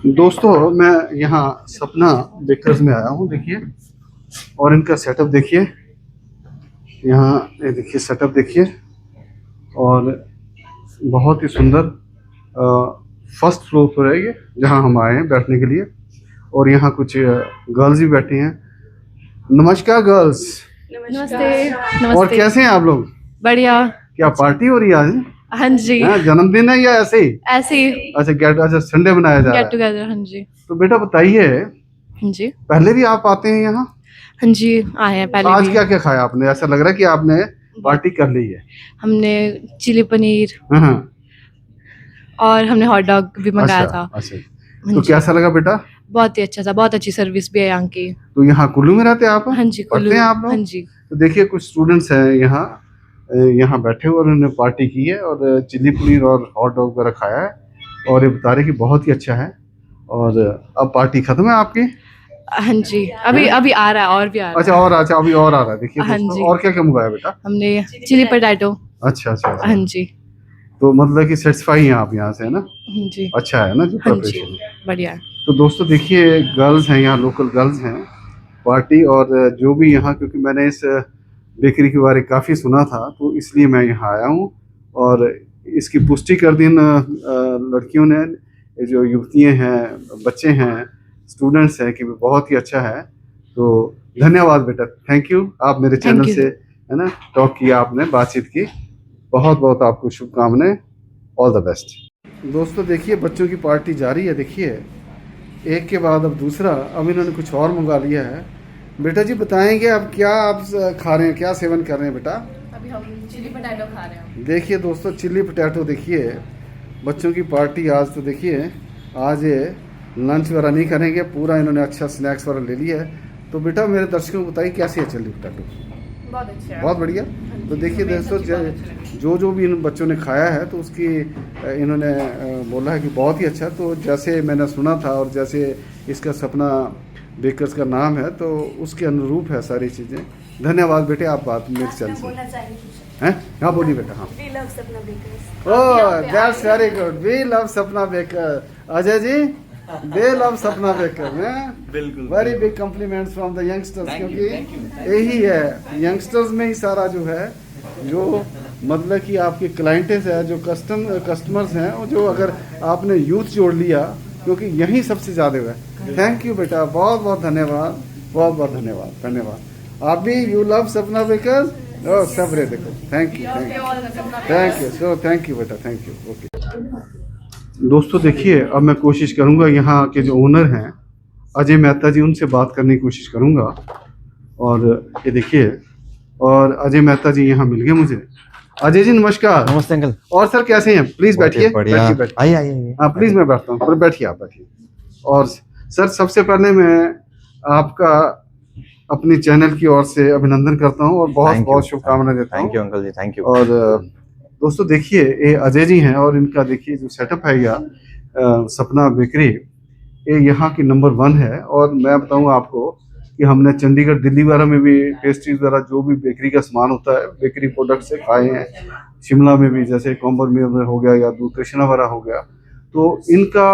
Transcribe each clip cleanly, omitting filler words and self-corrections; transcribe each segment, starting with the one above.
दोस्तों मैं यहाँ सपना बेकर्स में आया हूँ। देखिए और इनका सेटअप देखिए, यहाँ ये देखिए सेटअप देखिए और बहुत ही सुंदर फर्स्ट फ्लोर पर है ये, जहाँ हम आए हैं बैठने के लिए। और यहाँ कुछ गर्ल्स भी बैठी हैं। नमस्कार गर्ल्स। नमस्ते। और नमस्ते। कैसे हैं आप लोग? बढ़िया। क्या पार्टी हो रही है आज? हाँ जी। जन्मदिन है या ऐसे ही? ऐसे ही अच्छा संडे मनाया जा रहा गेट है। टुगेदर। हाँ जी। तो बेटा बताइए, हाँ जी। पहले भी आप आते हैं यहाँ? हाँ जी आए हैं पहले आज भी। क्या क्या खाया आपने? ऐसा लग रहा है कि आपने पार्टी कर ली है। हमने चिली पनीर हाँ। और हमने हॉट डॉग भी मंगाया था। अच्छा हाँ तो जी। कैसा लगा बेटा? बहुत ही अच्छा था, बहुत अच्छी सर्विस भी है यहाँ की। तो यहाँ कुल्लू में रहते हैं आप? हाँ जी पढ़ते हैं आप लोग? हाँ जी। तो देखिए कुछ स्टूडेंट्स हैं यहाँ बैठे हुए और उन्होंने पार्टी की है और चिली पनीर और हॉट डॉग वगैरह खाया है और ये बता रहे कि बहुत ही अच्छा है। और अब पार्टी खत्म है आपकी? हाँ जी अभी अभी आ रहा है और भी आ रहा है। अच्छा अभी और आ रहा है। देखिए हाँ दोस्तों, जी। और क्या क्या मंगाया बेटा? हमने चिली पोटैटो। अच्छा हाँ जी। तो मतलब कि सेटिस्फाई हैं आप यहाँ से, है ना? हाँ जी। अच्छा है ना जो हाँ जी प्रिपरेशन? बढ़िया है। तो दोस्तों देखिए गर्ल्स हैं यहाँ, लोकल गर्ल्स हैं पार्टी। और जो भी यहाँ, क्योंकि मैंने इस बेकरी के बारे काफ़ी सुना था तो इसलिए मैं यहाँ आया हूँ और इसकी पुष्टि कर दी इन लड़कियों ने, ये जो युवतियाँ हैं, बच्चे हैं, स्टूडेंट्स हैं, कि बहुत ही अच्छा है। तो धन्यवाद बेटा, थैंक यू। आप मेरे Thank चैनल you. से है ना टॉक किया, आपने बातचीत की, बहुत बहुत आपको शुभकामनाएं। All the best. दोस्तों देखिए बच्चों की पार्टी जारी है। देखिए एक के बाद अब दूसरा, अब इन्होंने कुछ और मंगा लिया है। बेटा जी बताएंगे अब क्या आप खा रहे हैं, क्या सेवन कर रहे हैं बेटा? अभी हम चिली पोटैटो खा रहे हैं। देखिए दोस्तों चिल्ली पोटैटो। देखिए बच्चों की पार्टी आज, तो देखिए आज ये लंच वगैरह नहीं करेंगे, पूरा इन्होंने अच्छा स्नैक्स वगैरह ले लिया है। तो बेटा मेरे दर्शकों को बताइए कैसी है चिल्ली पोटैटो? बहुत अच्छा है। बहुत बढ़िया। तो देखिए दोस्तों जो भी इन बच्चों ने खाया है तो उसकी इन्होंने बोला है कि बहुत ही अच्छा। तो जैसे मैंने सुना था और जैसे इसका सपना बेकर्स का नाम है तो उसके अनुरूप है सारी चीज़ें। धन्यवाद बेटे, आप बात मेरे चैनल से हैं। हाँ बोलिए बेटा। हाँ We love Sapna Bakers. Oh that's very good. We love Sapna baker. Ajay ji they love Sapna baker हैं। बिल्कुल। Very big compliments from the youngsters, क्योंकि यही है यंगस्टर्स में ही सारा जो है, जो मतलब कि आपके क्लाइंटेस है, जो कस्टमर्स हैं, और जो अगर आपने यूथ जोड़ लिया, क्योंकि यही सबसे ज़्यादा है। थैंक यू बेटा, बहुत बहुत धन्यवाद, बहुत बहुत धन्यवाद। आप भी यू लव सपना बेकर? ओह सब रहे देखो। Thank you so, thank you बेटा, थैंक यू। ओके दोस्तों देखिए अब मैं कोशिश करूंगा यहाँ के जो ओनर हैं अजय मेहता जी, उनसे बात करने की कोशिश करूंगा। और ये देखिए, और अजय मेहता जी यहाँ मिल गए मुझे। अजय जी नमस्कार। नमस्ते अंकल। और सर कैसे हैं? प्लीज बैठिए। बढ़िया। बैठिए। आइए। हाँ प्लीज मैं बैठता हूँ, पर बैठिए आप बैठिए। और सर सबसे पहले मैं आपका अपनी चैनल की ओर से अभिनंदन करता हूँ और बहुत बहुत शुभकामनाएं देता हूँ। Thank you uncle ji, thank you. और दोस्तों देखिए ये अजय जी हैं और इनका देखिए जो सेटअप है या सपना बेकरी, ये यहाँ की नंबर 1 है। और मैं बताऊँ आपको कि हमने चंडीगढ़, दिल्ली वगैरह में भी पेस्ट्रीज वगैरह जो भी बेकरी का सामान होता है, बेकरी प्रोडक्ट से खाए हैं। शिमला में भी जैसे कॉम्बर में हो गया या दूध कृष्णा वगैरह हो गया। तो इनका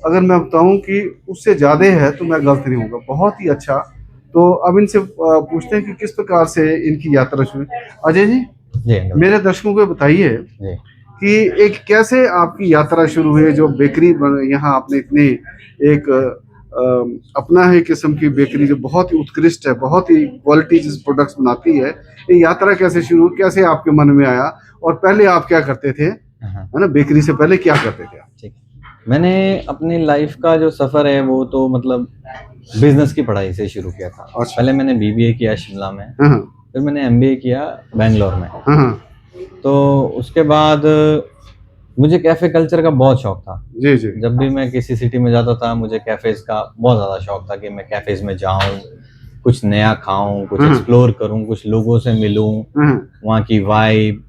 अगर मैं बताऊं कि उससे ज़्यादा है तो मैं गलत नहीं होगा, बहुत ही अच्छा। तो अब इनसे पूछते हैं कि किस प्रकार से इनकी यात्रा शुरू। अजय जी मेरे दर्शकों को बताइए कि एक कैसे आपकी यात्रा शुरू हुई, जो बेकरी यहाँ आपने इतनी एक अपना है किस्म की बेकरी जो बहुत ही उत्कृष्ट है, बहुत ही क्वालिटी जिस प्रोडक्ट्स बनाती है, ये यात्रा कैसे शुरू, कैसे आपके मन में आया? और पहले आप क्या करते थे, है ना, बेकरी से पहले क्या करते थे आप? ठीक। मैंने अपनी लाइफ का जो सफर है वो तो मतलब बिजनेस की पढ़ाई से शुरू किया था। अच्छा। पहले मैंने बीबीए किया शिमला में, हाँ फिर मैंने एमबीए किया बेंगलोर में। हाँ। तो उसके बाद मुझे कैफे कल्चर का बहुत शौक था। जी जी। जब भी मैं किसी सिटी में जाता था मुझे कैफेज का बहुत ज्यादा शौक था कि मैं कैफेज में जाऊं, कुछ नया खाऊं, कुछ एक्सप्लोर करूं, कुछ लोगों से मिलूं, वहाँ की वाइब,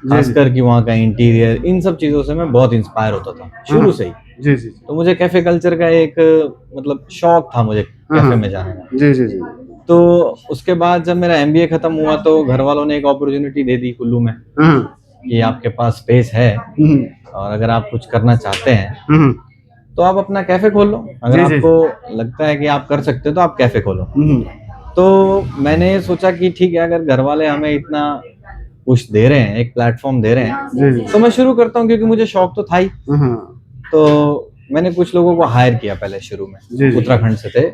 खासकर कि वहाँ का इंटीरियर, इन सब चीजों से मैं बहुत इंस्पायर होता था शुरू से ही। जी जी। तो मुझे कैफे कल्चर का एक मतलब शौक था मुझे कैफे में जाने का। जी जी जी। तो उसके बाद जब मेरा एमबीए खत्म हुआ तो घर वालों ने एक अपॉर्चुनिटी दे दी कुल्लू में कि आपके पास स्पेस है और अगर आप कुछ करना चाहते हैं तो आप अपना कैफे खोल लो, अगर जी, जी। आपको लगता है कि आप कर सकते हो तो आप कैफे खोलो। तो मैंने सोचा कि ठीक है, अगर घर वाले हमें इतना कुछ दे रहे हैं, एक प्लेटफॉर्म दे रहे हैं, जी, जी। तो मैं शुरू करता हूँ, क्योंकि मुझे शौक तो था ही। तो मैंने कुछ लोगों को हायर किया पहले शुरू में, जी, जी। उत्तराखंड से थे।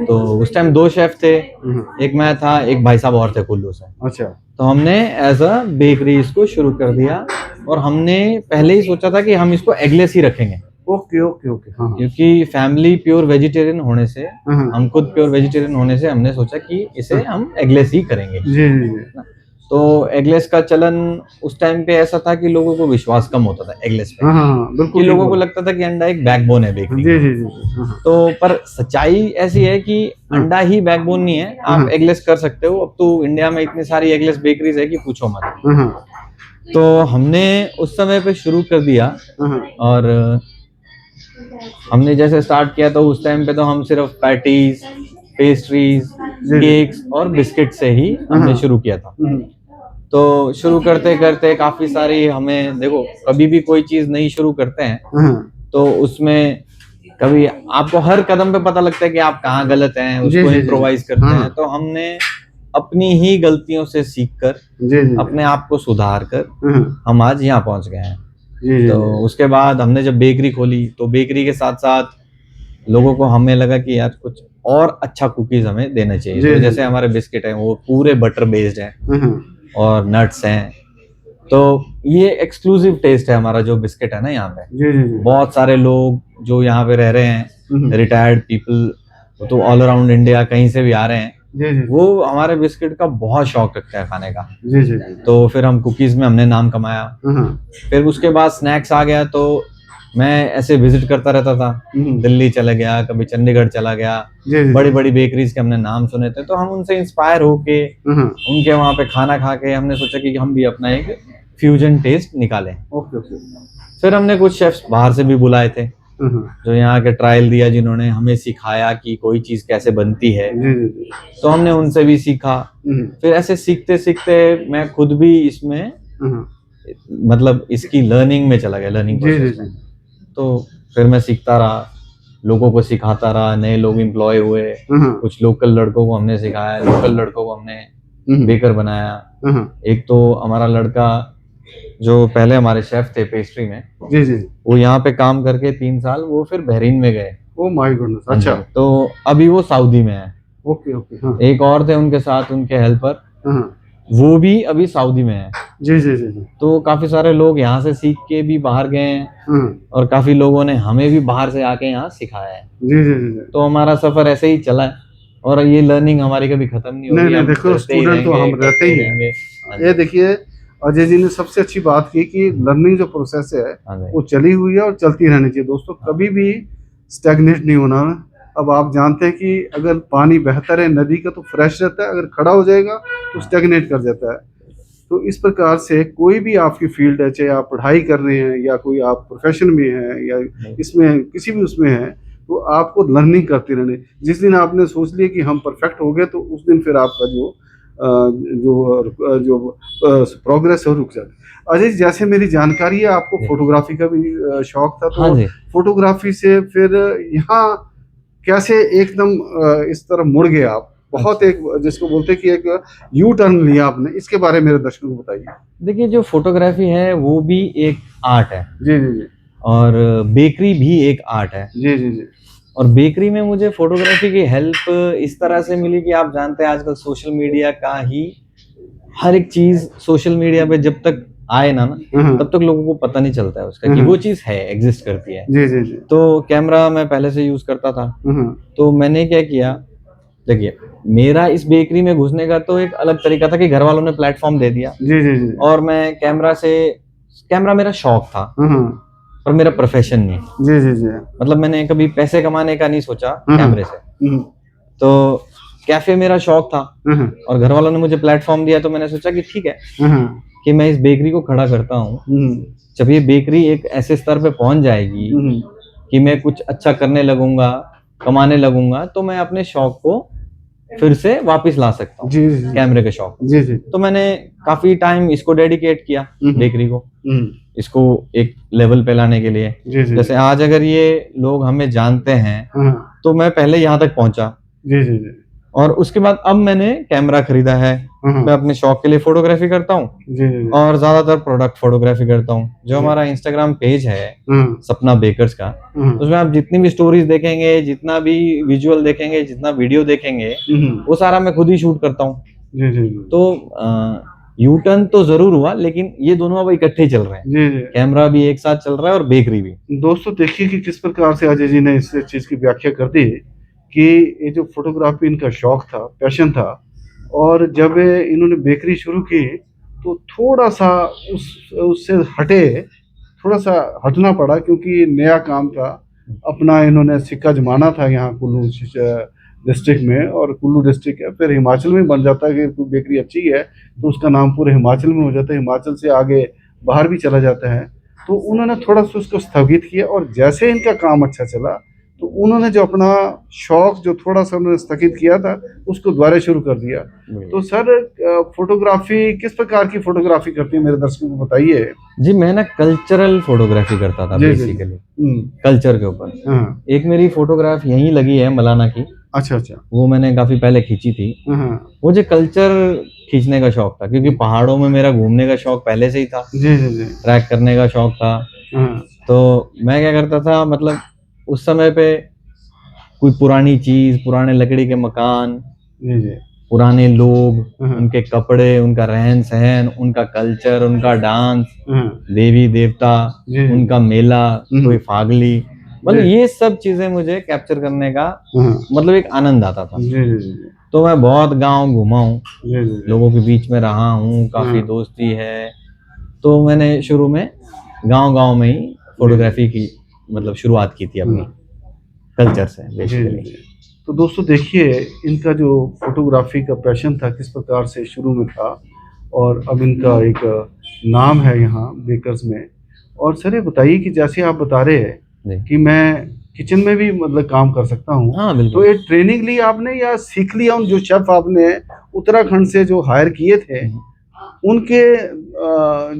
तो उस टाइम 2 शेफ थे, एक मैं था, एक भाई साहब और थे कुल्लू से। अच्छा। तो हमने एज अ बेकरी इसको शुरू कर दिया, और हमने पहले ही सोचा था कि हम इसको एगलेस ही रखेंगे, ओके, ओके, ओके। हाँ, हाँ। क्योंकि फैमिली प्योर वेजिटेरियन होने से, हाँ। हम खुद प्योर वेजिटेरियन होने से हमने सोचा कि इसे हम एगलेस ही करेंगे। जी, जी, जी। तो एगलेस का चलन उस टाइम पे ऐसा था कि लोगों को विश्वास कम होता था एगलेस पे, हाँ, हाँ, हाँ, बिल्कुल कि ठीक लोगों को बोला। लगता था कि अंडा एक बैकबोन है बेकरी जी, का। जी, जी, जी। हाँ, हाँ। तो पर सच्चाई ऐसी है कि अंडा ही बैकबोन नहीं है, आप हाँ। एगलेस कर सकते हो। अब तो इंडिया में इतनी सारी एगलेस बेकरीज है कि पूछो मत। हाँ, हाँ। तो हमने उस समय पे शुरू कर दिया, हाँ, हाँ। और हमने जैसे स्टार्ट किया तो उस टाइम पे तो हम सिर्फ पैटीज, पेस्ट्रीज, जी, जी। केक्स और बिस्किट से ही हमने हाँ। शुरू किया था। तो शुरू करते करते काफी सारी, हमें देखो कभी भी कोई चीज नई शुरू करते हैं हाँ। तो उसमें कभी आपको हर कदम पे पता लगता है कि आप कहाँ गलत हैं, जी, उसको जी, जी। इम्प्रोवाइज करते हाँ। हैं। तो हमने अपनी ही गलतियों से सीखकर, जी, जी, जी। अपने आप को सुधार कर हाँ। हम आज यहाँ पहुंच गए हैं। जी, जी, तो जी। उसके बाद हमने जब बेकरी खोली, तो बेकरी के साथ साथ लोगों को हमें लगा कि यार कुछ और अच्छा कुकीज हमें देना चाहिए। जी, तो जी, जैसे जी। हमारे बिस्किट हैं वो पूरे बटर बेस्ड हैं, हाँ। और नट्स हैं। तो ये एक्सक्लूसिव टेस्ट है हमारा जो बिस्किट है ना यहाँ पे। जी, जी, जी। बहुत सारे लोग जो यहाँ पे रह रहे हैं, हम्म। रिटायर्ड पीपल, वो तो ऑल अराउंड इंडिया कहीं से भी आ रहे हैं, जी, जी, वो हमारे बिस्किट का बहुत शौक रखते हैं खाने का। जी, जी, जी। तो फिर हम कुकीज में हमने नाम कमाया। हाँ। फिर उसके बाद स्नैक्स आ गया, तो मैं ऐसे विजिट करता रहता था, दिल्ली चला गया, कभी चंडीगढ़ चला गया, जी, जी। बड़ी बड़ी बेकरीज के हमने नाम सुने थे। तो हम उनसे इंस्पायर होके, हाँ। उनके वहाँ पे खाना खा के हमने सोचा कि हम भी अपना एक फ्यूजन टेस्ट निकालें। Okay, okay. फिर हमने कुछ शेफ्स बाहर से भी बुलाए थे, हाँ। जो यहाँ के ट्रायल दिया, जिन्होंने हमें सिखाया कि कोई चीज कैसे बनती है। जी, जी, जी। तो हमने उनसे भी सीखा। फिर ऐसे सीखते सीखते मैं खुद भी इसमें, हाँ। मतलब इसकी लर्निंग में चला गया, लर्निंग जी, जी, प्रोसेस में। जी। तो फिर मैं सीखता रहा, लोगों को सिखाता रहा, नए लोग एम्प्लॉय हुए, हाँ। कुछ लोकल लड़कों को हमने सिखाया, लोकल लड़कों को हमने बेकर बनाया। हाँ। एक तो हमारा लड़का जो पहले हमारे शेफ थे पेस्ट्री में, जी, जी। वो यहाँ पे काम करके 3 साल वो फिर बहरीन में गए। Oh my goodness. हाँ जी, अच्छा। तो अभी वो सऊदी में है। Okay, okay. हाँ। एक और थे उनके साथ, उनके हेल्पर, हाँ। वो भी अभी सऊदी में है। जी, जी, जी, जी। तो काफी सारे लोग यहाँ से सीख के भी बाहर गए हैं, हाँ। और काफी लोगों ने हमें भी बाहर से आके यहाँ सिखाया है। जी, जी, जी, जी। तो हमारा सफर ऐसे ही चला है, और ये लर्निंग हमारी कभी खत्म नहीं होगी। नहीं, हम देखो, करते ही स्टूडेंट तो रहेंगे, हम रहते ही हैं। रहेंगे। हाँ जी, ये देखिए, अजय जी ने सबसे अच्छी बात की कि लर्निंग जो प्रोसेस है हाँ जी। वो चली हुई है और चलती रहनी चाहिए दोस्तों, कभी भी स्टैग्नेट नहीं होना। अब आप जानते हैं कि अगर पानी बेहतर है नदी का तो फ्रेश रहता है, अगर खड़ा हो जाएगा तो स्टैग्नेट कर जाता है। तो इस प्रकार से कोई भी आपकी फील्ड है, चाहे आप पढ़ाई कर रहे हैं या कोई आप प्रोफेशन में हैं या इसमें किसी भी उसमें हैं, तो आपको लर्निंग करते रहने। जिस दिन आपने सोच लिया कि हम परफेक्ट हो गए, तो उस दिन फिर आपका जो प्रोग्रेस है वो रुक जाता है। अजय, जैसे मेरी जानकारी है आपको फोटोग्राफी का भी शौक था, हाँ तो जी। फोटोग्राफी से फिर यहाँ कैसे एकदम इस तरफ मुड़ गए आप? बहुत एक जिसको बोलते हैं कि एक यू टर्न लिया आपने, इसके बारे में मेरे दर्शकों को बताइए। देखिए, जो फोटोग्राफी है वो भी एक आर्ट है, जी, जी, जी। और बेकरी भी एक आर्ट है। जी, जी, जी। और बेकरी में मुझे फोटोग्राफी की हेल्प इस तरह से मिली कि आप जानते हैं आजकल सोशल मीडिया का ही हर एक चीज, सोशल मीडिया पे जब तक आए ना तब तक लोगों को पता नहीं चलता है उसका कि वो चीज है, एग्जिस्ट करती है। जी, जी, जी। तो कैमरा मैं पहले से यूज करता था। तो मैंने क्या किया, देखिए मेरा इस बेकरी में घुसने का तो एक अलग तरीका था कि घर वालों ने प्लेटफॉर्म दे दिया, जी, जी, जी। और मैं कैमरा मेरा शौक था और मेरा प्रोफेशन नहीं। जी, जी, जी। मतलब मैंने कभी पैसे कमाने का नहीं सोचा कैमरे से। तो कैफे मेरा शौक था, और घर वालों ने मुझे प्लेटफॉर्म दिया, तो मैंने सोचा कि ठीक है कि मैं इस बेकरी को खड़ा करता हूँ। जब ये बेकरी एक ऐसे स्तर पे पहुंच जाएगी कि मैं कुछ अच्छा करने लगूंगा, कमाने लगूंगा, तो मैं अपने शौक को फिर से वापस ला सकता हूँ जी जी कैमरे के शौक। जी जी। तो मैंने काफी टाइम इसको डेडिकेट किया बेकरी को, इसको एक लेवल पे लाने के लिए। जी जी। जैसे आज अगर ये लोग हमें जानते हैं हाँ तो मैं पहले यहाँ तक पहुंचा, जी जी जी और उसके बाद अब मैंने कैमरा खरीदा है। हाँ मैं अपने शौक के लिए फोटोग्राफी करता हूँ जी जी और ज्यादातर प्रोडक्ट फोटोग्राफी करता हूँ। जो हमारा इंस्टाग्राम पेज है हाँ सपना बेकर्स का, उसमें आप जितनी भी स्टोरीज देखेंगे, जितना भी विजुअल देखेंगे, जितना वीडियो देखेंगे, वो सारा मैं खुद ही शूट करता हूँ। जी जी जी तो यू टर्न तो जरूर हुआ, लेकिन ये दोनों अब इकट्ठे चल रहे हैं। जी जी। कैमरा भी एक साथ चल रहा है और बेकरी भी। दोस्तों देखिए कि किस प्रकार से अजय जी ने इस चीज की व्याख्या कर दी कि ये जो फोटोग्राफी इनका शौक था, पैशन था, और जब इन्होंने बेकरी शुरू की तो थोड़ा सा उससे हटे, थोड़ा सा हटना पड़ा, क्योंकि नया काम था, अपना इन्होंने सिक्का जमाना था यहाँ कुल्लू डिस्ट्रिक्ट में। और कुल्लू डिस्ट्रिक्ट है, फिर हिमाचल में बन जाता है कि कोई बेकरी अच्छी है तो उसका नाम पूरे हिमाचल में हो जाता है, हिमाचल से आगे बाहर भी चला जाता है। तो उन्होंने थोड़ा सा उसको स्थगित किया, और जैसे इनका काम अच्छा चला तो उन्होंने जो अपना शौक जो थोड़ा सा उन्होंने स्थगित किया था उसको दोबारा शुरू कर दिया। तो सर फोटोग्राफी किस प्रकार की फोटोग्राफी करती है, मेरे दर्शकों को बताइए। जी मैं ना कल्चरल फोटोग्राफी करता था जी जी बेसिकली, कल्चर के ऊपर। हाँ एक मेरी फोटोग्राफ यहीं लगी है मलाना की, अच्छा अच्छा वो मैंने काफी पहले खींची थी। हाँ मुझे कल्चर खींचने का शौक था, क्योंकि पहाड़ों में मेरा घूमने का शौक पहले से ही था, जी जी जी ट्रैक करने का शौक था। हाँ तो मैं क्या करता था, मतलब उस समय पे कोई पुरानी चीज, पुराने लकड़ी के मकान, जी जी पुराने लोग, हाँ उनके कपड़े, उनका रहन सहन, उनका कल्चर, उनका डांस, हाँ देवी देवता, जी जी उनका मेला, कोई फागली, मतलब जी। ये सब चीजें मुझे कैप्चर करने का हाँ मतलब एक आनंद आता था। जी जी जी तो मैं बहुत गांव घूमा हूँ, जी जी लोगों के बीच में रहा हूँ, काफी हाँ। दोस्ती है। तो मैंने शुरू में गांव-गांव में ही फोटोग्राफी की मतलब शुरुआत की थी अपनी कल्चर से जी बेसिकली। जी। तो दोस्तों देखिए इनका जो फोटोग्राफी का पैशन था किस प्रकार से शुरू में था, और अब इनका एक नाम है यहाँ बेकर्स में। और सर ये बताइए कि जैसे आप बता रहे हैं जी। कि मैं किचन में भी मतलब काम कर सकता हूँ, हाँ तो बिल्कुल। ये ट्रेनिंग ली आपने या सीख लिया उन जो शेफ आपने उत्तराखंड से जो हायर किए थे उनके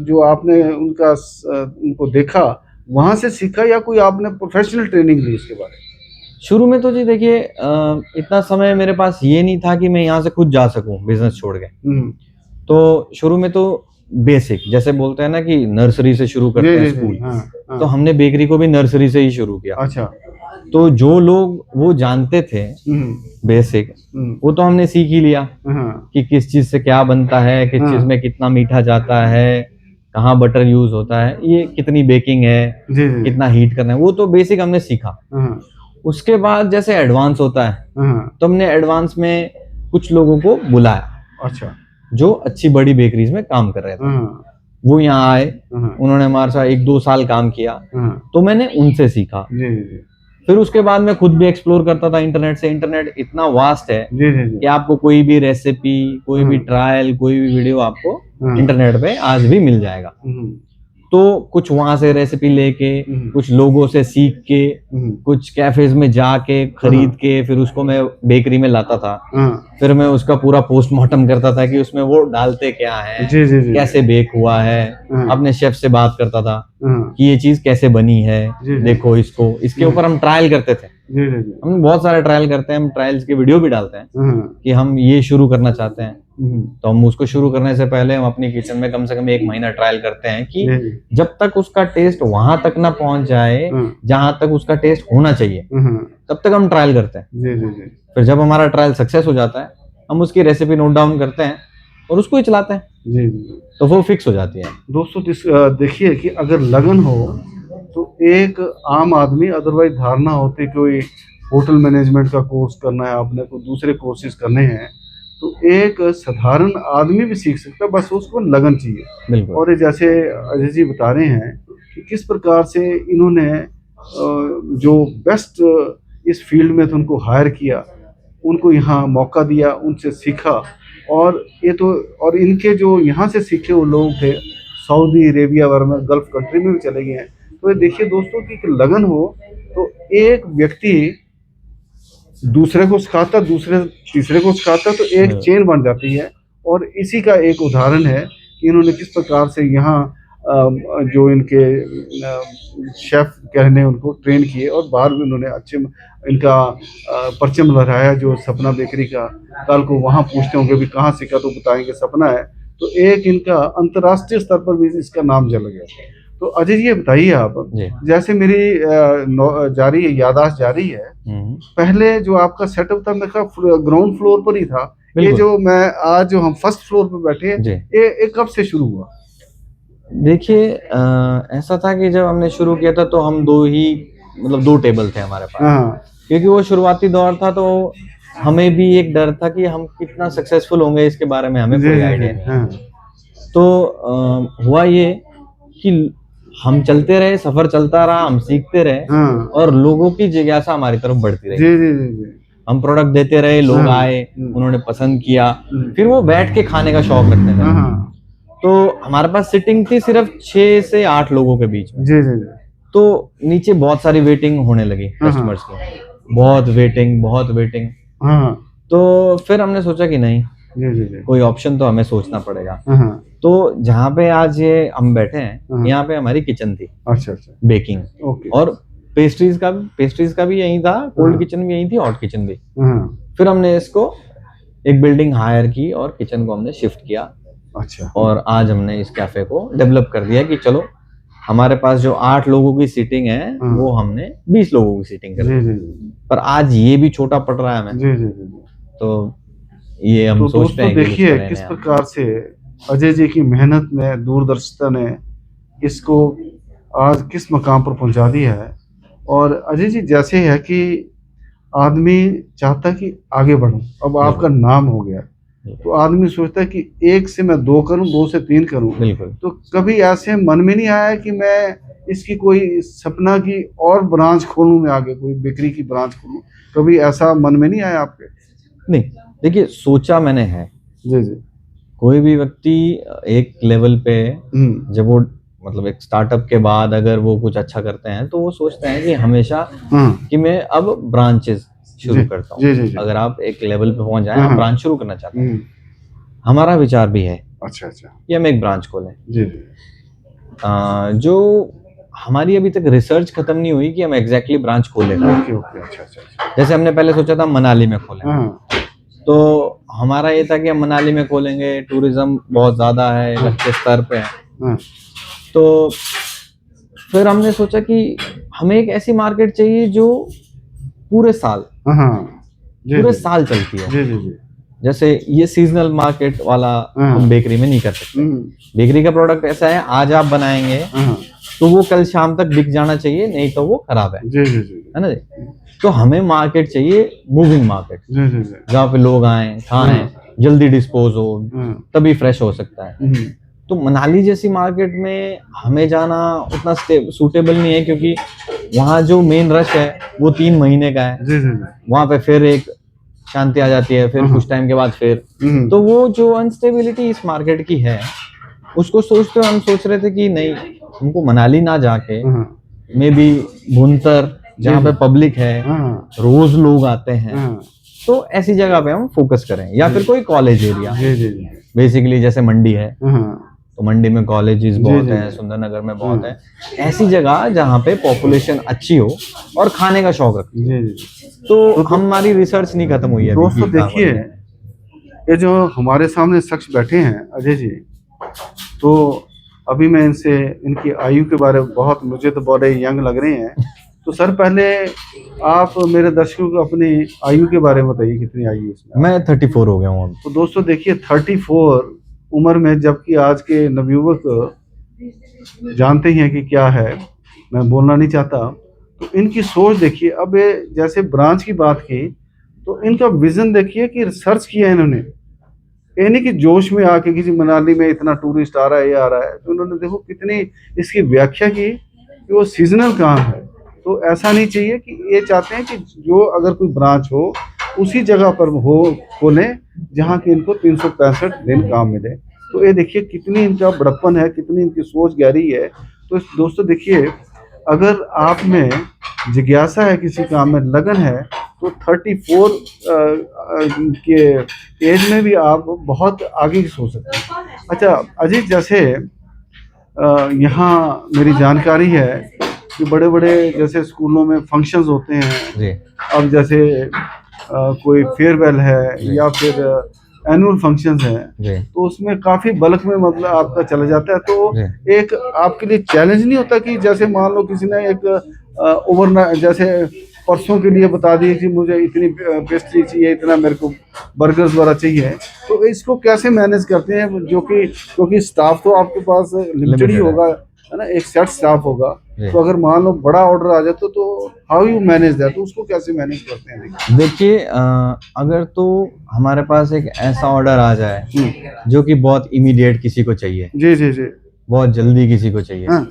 जो आपने उनको देखा वहां से सीखा, या कोई आपने प्रोफेशनल ट्रेनिंग ली इसके बारे में? शुरू में तो जी देखिए इतना समय मेरे पास ये नहीं था कि मैं यहाँ से खुद जा सकूं बिजनेस छोड़ के। तो शुरू में तो बेसिक, जैसे बोलते हैं ना कि नर्सरी से शुरू करते हैं स्कूल, हाँ, तो हमने बेकरी को भी नर्सरी से ही शुरू किया। अच्छा तो जो लोग वो जानते थे बेसिक, वो तो हमने सीख ही लिया कि किस चीज से क्या बनता है, किस चीज में कितना मीठा जाता है, कहाँ बटर यूज होता है, ये कितनी बेकिंग है, जी जी कितना हीट करना है, वो तो बेसिक हमने सीखा। उसके बाद जैसे एडवांस होता है तो हमने एडवांस में कुछ लोगों को बुलाया, अच्छा जो अच्छी बड़ी बेकरीज में काम कर रहे थे। वो यहाँ आए, उन्होंने हमारे साथ 1-2 साल काम किया, तो मैंने उनसे सीखा। जी जी फिर उसके बाद मैं खुद भी एक्सप्लोर करता था इंटरनेट से। इंटरनेट इतना वास्ट है जी जी जी कि आपको कोई भी रेसिपी, कोई भी ट्रायल, कोई भी वीडियो आपको इंटरनेट पे आज भी मिल जाएगा। तो कुछ वहां से रेसिपी लेके, कुछ लोगों से सीख के, कुछ कैफेज में जाके खरीद के, फिर उसको मैं बेकरी में लाता था। फिर मैं उसका पूरा पोस्टमार्टम करता था कि उसमें वो डालते क्या है, जी जी जी कैसे बेक हुआ है, अपने शेफ से बात करता था कि ये चीज कैसे बनी है, देखो इसको, इसके ऊपर हम ट्रायल करते थे। जी जी जी हम बहुत सारे ट्रायल करते हैं, हम ट्रायल्स के वीडियो भी डालते हैं कि हम ये शुरू करना चाहते हैं। तो हम उसको शुरू करने से पहले हम अपनी किचन में कम से कम 1 महीना ट्रायल करते हैं कि जब तक उसका टेस्ट वहां तक ना पहुंच जाए जहां तक उसका टेस्ट होना चाहिए, तब तक हम ट्रायल करते हैं। जी जी जी फिर जब हमारा ट्रायल सक्सेस हो जाता है, हम उसकी रेसिपी नोट डाउन करते हैं और उसको ही चलाते हैं, जी जी। तो वो फिक्स हो जाती है। दोस्तों देखिए कि अगर लगन हो तो एक आम आदमी, अदरवाइज धारणा होती कोई होटल मैनेजमेंट का कोर्स करना है आपने, कोई दूसरे कोर्सेज करने हैं, तो एक साधारण आदमी भी सीख सकता है, बस उसको लगन चाहिए। बिल्कुल। और ये जैसे अजय जी बता रहे हैं कि किस प्रकार से इन्होंने जो बेस्ट इस फील्ड में थे उनको हायर किया, उनको यहाँ मौका दिया, उनसे सीखा। और ये तो, और इनके जो यहाँ से सीखे वो लोग थे सऊदी अरेबिया वगैरह में, गल्फ कंट्री में भी चले गए हैं। तो ये देखिए दोस्तों कि लगन हो तो एक व्यक्ति दूसरे को सिखाता, दूसरे तीसरे को सिखाता, तो एक चेन बन जाती है। और इसी का एक उदाहरण है कि इन्होंने किस प्रकार से यहाँ जो इनके शेफ कहने उनको ट्रेन किए और बाहर भी उन्होंने अच्छे इनका परचम लहराया जो सपना बेकरी का। कल को वहाँ पूछते होंगे भी कहाँ सीखा, तो बताएंगे सपना है। तो एक इनका अंतर्राष्ट्रीय स्तर पर भी इसका नाम जल गया। तो अजय जी ये बताइए आप, जैसे मेरी जारी है यादाश्त जारी है, पहले जो आपका सेटअप था मेरा ग्राउंड फ्लोर पर ही था। ये जो मैं आज जो हम फर्स्ट फ्लोर पर बैठे हैं, ये कब से शुरू हुआ? देखिए ऐसा था कि जब हमने शुरू किया था तो हम दो टेबल थे हमारे पास, क्योंकि वो शुरुआती दौर था। तो हमें भी एक डर था कि हम कितना सक्सेसफुल होंगे इसके बारे में हमें कोई आइडिया नहीं। तो हुआ ये कि हम चलते रहे, सफर चलता रहा, हम सीखते रहे और लोगों की जिज्ञासा हमारी तरफ बढ़ती रही। हम प्रोडक्ट देते रहे, लोग आए, उन्होंने पसंद किया, फिर वो बैठ के खाने का शौक रखने लगे। तो हमारे पास सिटिंग थी सिर्फ 6 से 8 लोगों के बीच में। तो नीचे बहुत सारी वेटिंग होने लगी कस्टमर्स की, बहुत वेटिंग। तो फिर हमने सोचा कि नहीं, कोई ऑप्शन तो हमें सोचना पड़ेगा। तो जहाँ पे आज ये हम बैठे हैं, यहाँ पे हमारी किचन थी। अच्छा। बेकिंग और पेस्ट्रीज का भी यही था, कोल्ड किचन भी यही थी, हॉट किचन भी। फिर हमने इसको एक बिल्डिंग हायर की और किचन को हमने शिफ्ट किया। अच्छा। और आज हमने इस कैफे को डेवलप कर दिया कि चलो हमारे पास जो 8 लोगों की सीटिंग है वो हमने 20 लोगों की सीटिंग कर दी। पर आज ये भी छोटा पड़ रहा है हमें। तो ये हम सोचते हैं। देखिए किस प्रकार से अजय जी की मेहनत ने, दूरदर्शिता ने इसको आज किस मकाम पर पहुंचा दिया है। और अजय जी जैसे है कि आदमी चाहता है कि आगे बढ़ूं, अब आपका नाम हो गया तो आदमी सोचता है कि 1 से मैं 2 करूं, 2 से 3 करूं। बिल्कुल। तो कभी ऐसे मन में नहीं आया कि मैं इसकी कोई सपना की और ब्रांच खोलूं, मैं आगे कोई बेकरी की ब्रांच खोलूं? कभी ऐसा मन में नहीं आया आपके? नहीं, देखिए सोचा मैंने है। जी। कोई भी व्यक्ति एक लेवल पे जब वो एक स्टार्टअप के बाद अगर वो कुछ अच्छा करते हैं तो वो सोचते हैं कि हमेशा कि मैं अब ब्रांचेस शुरू करता हूँ। अगर आप एक लेवल पे पहुंच जाए, आप ब्रांच शुरू करना चाहते हैं, हमारा विचार भी है। अच्छा। कि हम एक ब्रांच खोलें। जो हमारी अभी तक रिसर्च खत्म नहीं हुई कि हम एग्जैक्टली ब्रांच खोलेंगे। अच्छा। जैसे हमने पहले सोचा था मनाली में खोलेंगे, तो हमारा ये था कि हम मनाली में खोलेंगे, टूरिज्म बहुत ज्यादा है, एक अच्छे स्तर पे है। तो फिर हमने सोचा कि हमें एक ऐसी मार्केट चाहिए जो पूरे साल चलती है। जैसे ये सीजनल मार्केट वाला हम बेकरी में नहीं कर सकते। बेकरी का प्रोडक्ट ऐसा है, आज आप बनाएंगे तो वो कल शाम तक बिक जाना चाहिए, नहीं तो वो खराब है ना जी। तो हमें मार्केट चाहिए, मूविंग मार्केट, जहाँ पे लोग आए, खाएं, जल्दी डिस्पोज हो, तभी फ्रेश हो सकता है। तो मनाली जैसी मार्केट में हमें जाना उतना सूटेबल नहीं है, क्योंकि वहाँ जो मेन रश है वो 3 महीने का है। वहाँ पे फिर एक शांति आ जाती है, फिर कुछ टाइम के बाद फिर तो वो जो अनस्टेबिलिटी इस मार्केट की है, उसको सोचते हुए हम सोच रहे थे कि नहीं, हमको मनाली ना जाके मे बी भुंतर, जहाँ पे पब्लिक है, रोज लोग आते हैं, तो ऐसी जगह पे हम फोकस करें। या फिर कोई कॉलेज एरिया, बेसिकली जैसे मंडी है तो मंडी में कॉलेजेस बहुत हैं, सुंदरनगर में बहुत है, ऐसी जगह जहाँ पे पॉपुलेशन अच्छी हो और खाने का शौक रखे। तो हमारी रिसर्च नहीं खत्म हुई है। दोस्तों देखिए, ये जो हमारे सामने शख्स बैठे हैं अजय जी, तो अभी मैं इनसे इनकी आयु के बारे में मुझे तो बड़े यंग लग रहे हैं। तो सर पहले आप मेरे दर्शकों को अपनी आयु के बारे में बताइए, कितनी आयु है? मैं 34 हो गया हूँ। तो दोस्तों देखिए 34 उम्र में, जबकि आज के नवयुवक जानते ही हैं कि क्या है, मैं बोलना नहीं चाहता, तो इनकी सोच देखिए। अब ये जैसे ब्रांच की बात की तो इनका विजन देखिए कि रिसर्च किया इन्होंने, ये नहीं कि जोश में आके किसी मनाली में इतना टूरिस्ट आ रहा है, ये आ रहा है, तो उन्होंने देखो कितनी इसकी व्याख्या की कि वो सीजनल काम है। तो ऐसा नहीं चाहिए कि ये चाहते हैं कि जो अगर कोई ब्रांच हो उसी जगह पर हो खोलें जहाँ की इनको 365 दिन काम मिले। तो ये देखिए कितनी इनका बड़प्पन है, कितनी इनकी सोच गहरी है। तो दोस्तों देखिए, अगर आप में जिज्ञासा है, किसी काम में लगन है, तो 34 के एज में भी आप बहुत आगे की सोच सकते हैं। अच्छा अजीत, जैसे यहाँ मेरी जानकारी है कि बड़े बड़े जैसे स्कूलों में फंक्शंस होते हैं जी अब, जैसे कोई फेयरवेल है या फिर एनुअल फंक्शंस है, जी तो उसमें काफी बल्क में मतलब आपका चला जाता है, तो जी एक आपके लिए चैलेंज नहीं होता कि जैसे मान लो किसी ने एक ओवरनाइट जैसे परसों के लिए बता दिए कि मुझे इतनी पेस्ट्री चाहिए, इतना मेरे को बर्गर्स वगैरह चाहिए, तो इसको कैसे मैनेज करते हैं? जो कि क्योंकि स्टाफ तो आपके पास लिमिटेड ही Limited है। होगा, है ना, एक सेट स्टाफ होगा, जी। तो अगर मान लो बड़ा ऑर्डर आ जाए तो हाउ यू मैनेज दैट, तो उसको कैसे मैनेज करते हैं? देखिए अगर तो हमारे पास एक ऐसा ऑर्डर आ जाए जो कि बहुत इमीडिएट किसी को चाहिए, जी जी जी, बहुत जल्दी किसी को चाहिए, हाँ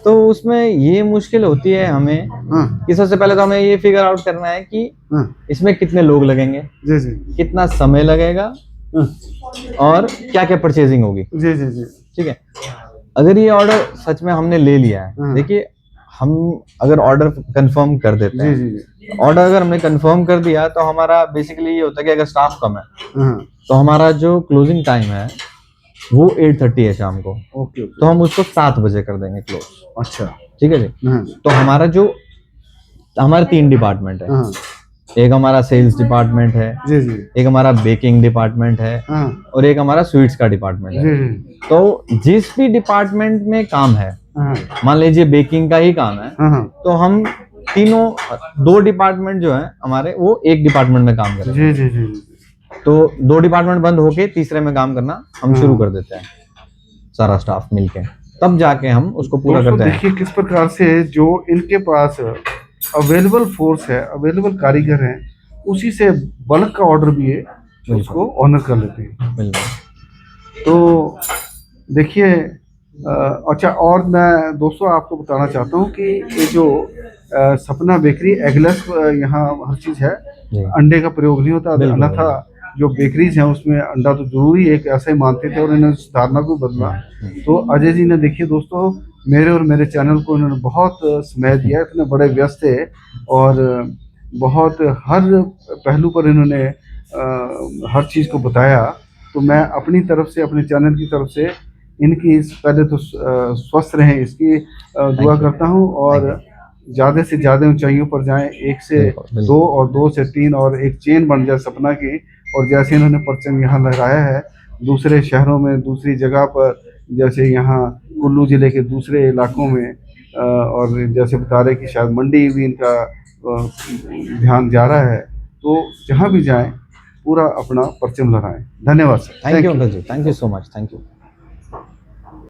तो उसमें ये मुश्किल होती है हमें हाँ कि सबसे पहले तो हमें ये फिगर आउट करना है कि हाँ, इसमें कितने लोग लगेंगे, जी जी, कितना समय लगेगा हाँ, और क्या क्या परचेजिंग होगी। जी जी जी, ठीक है, अगर ये ऑर्डर सच में हमने ले लिया है, हाँ। देखिए हम अगर ऑर्डर कंफर्म कर देते जी हैं, जी जी, ऑर्डर अगर हमने कंफर्म कर दिया तो हमारा बेसिकली ये होता है कि अगर स्टाफ कम है हाँ, तो हमारा जो क्लोजिंग टाइम है वो 8:30 है शाम को, ओके तो हम उसको 7 बजे कर देंगे क्लोज। अच्छा, ठीक है जी। हाँ तो हमारे 3 डिपार्टमेंट है, हाँ, एक हमारा सेल्स डिपार्टमेंट है, जी जी, एक हमारा बेकिंग डिपार्टमेंट है हाँ और एक हमारा स्वीट्स का डिपार्टमेंट जी है। जी, तो जिस भी डिपार्टमेंट में काम है, हाँ मान लीजिए बेकिंग का ही काम है, हाँ हाँ, तो हम तीनों 2 डिपार्टमेंट जो है हमारे वो एक डिपार्टमेंट में काम करेंगे। जी जी जी जी, तो 2 डिपार्टमेंट बंद होके तीसरे में काम करना हम शुरू कर देते हैं, सारा स्टाफ मिलके, तब जाके हम उसको पूरा दोस्तों करते हैं। देखिए किस प्रकार से जो इनके पास अवेलेबल फोर्स है, अवेलेबल कारीगर हैं, उसी से बल्क का ऑर्डर भी है उसको ऑनर कर लेते हैं। बिल्कुल। तो देखिए अच्छा, और मैं दोस्तों आपको बताना चाहता हूँ कि ये जो सपना बेकरी एगलेस यहाँ हर चीज़ है, जी अंडे का प्रयोग नहीं होता, बिल्कुल, अन्यथा जो बेकरीज हैं उसमें अंडा तो जरूरी एक ऐसा ही मानते थे और इन्होंने उस धारणा को बदला। तो अजय जी ने देखिए दोस्तों मेरे और मेरे चैनल को इन्होंने बहुत समय दिया, इतने बड़े व्यस्त थे और बहुत हर पहलू पर इन्होंने हर चीज़ को बताया। तो मैं अपनी तरफ से, अपने चैनल की तरफ से इनकी पहले तो स्वस्थ रहें इसकी दुआ करता हूँ और ज़्यादा से ज़्यादा ऊंचाइयों पर जाएं, 1 से 2 और 2 से 3 और एक चेन बन जाए सपना की। और जैसे इन्होंने परचम यहाँ लगाया है दूसरे शहरों में, दूसरी जगह पर, जैसे यहाँ कुल्लू ज़िले के दूसरे इलाकों में और जैसे बता रहे कि शायद मंडी भी इनका ध्यान जा रहा है, तो जहाँ भी जाएं पूरा अपना परचम लगाएं। धन्यवाद sir. Thank you uncle ji, thank you so much, thank you.